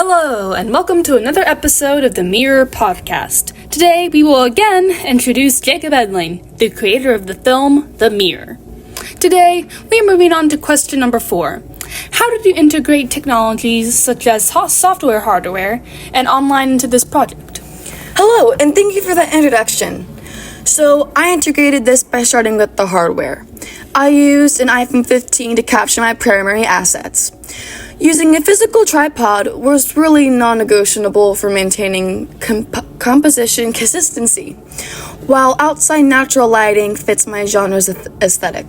Hello, and welcome to another episode of the Mirror Podcast. Today, we will again introduce Jacob Edling, the creator of the film The Mirror. Today, we are moving on to question number 4. How did you integrate technologies such as software, hardware, and online into this project? Hello, and thank you for that introduction. So, I integrated this by starting with the hardware. I used an iPhone 15 to capture my primary assets. Using a physical tripod was really non-negotiable for maintaining composition consistency, while outside natural lighting fits my genre's aesthetic.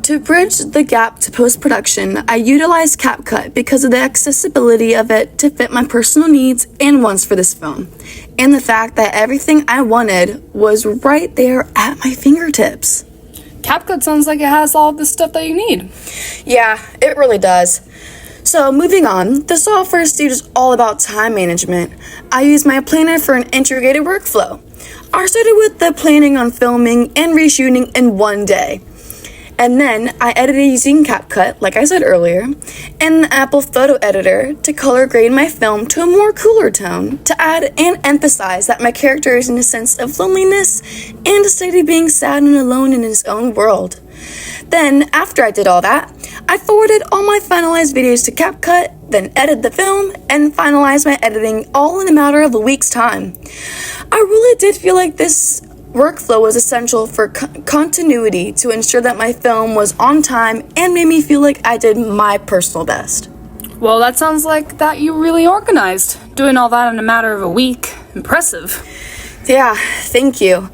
To bridge the gap to post-production, I utilized CapCut because of the accessibility of it to fit my personal needs and wants for this film, and the fact that everything I wanted was right there at my fingertips. CapCut sounds like it has all of the stuff that you need. Yeah, it really does. So moving on, the software stage is all about time management. I use my planner for an integrated workflow. I started with the planning on filming and reshooting in one day. And then I edited using CapCut, like I said earlier, and the Apple Photo Editor to color grade my film to a more cooler tone to add and emphasize that my character is in a sense of loneliness and a state of being sad and alone in his own world. Then, after I did all that, I forwarded all my finalized videos to CapCut, then edited the film, and finalized my editing all in a matter of a week's time. I really did feel like this workflow was essential for continuity to ensure that my film was on time and made me feel like I did my personal best. Well, that sounds like that you really organized. Doing all that in a matter of a week. Impressive. Yeah, thank you.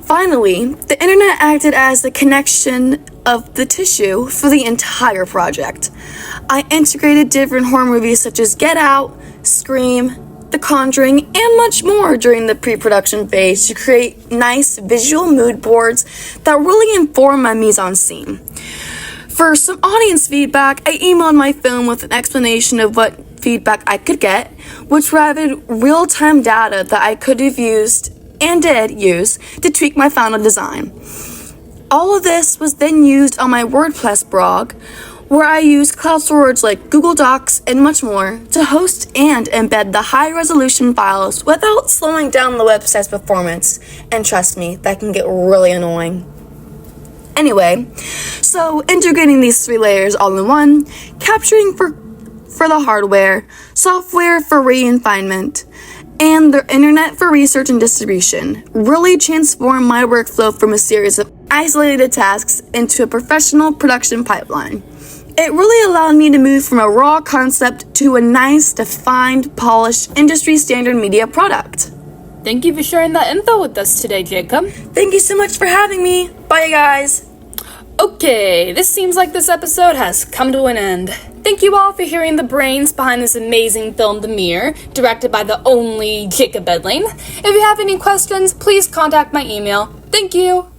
Finally, the internet acted as the connection of the tissue for the entire project. I integrated different horror movies such as Get Out, Scream, The Conjuring, and much more during the pre-production phase to create nice visual mood boards that really inform my mise-en-scene. For some audience feedback, I emailed my film with an explanation of what feedback I could get, which provided real-time data that I could have used and did use to tweak my final design. All of this was then used on my WordPress blog, where I used cloud storage like Google Docs and much more to host and embed the high-resolution files without slowing down the website's performance. And trust me, that can get really annoying. Anyway, so integrating these 3 layers all in one, capturing for the hardware, software for refinement, and the internet for research and distribution really transformed my workflow from a series of isolated tasks into a professional production pipeline. It really allowed me to move from a raw concept to a nice, defined, polished, industry-standard media product. Thank you for sharing that info with us today, Jacob. Thank you so much for having me. Bye, guys. Okay, this seems like this episode has come to an end. Thank you all for hearing the brains behind this amazing film, The Mirror, directed by the only Jacob Edling. If you have any questions, please contact my email. Thank you.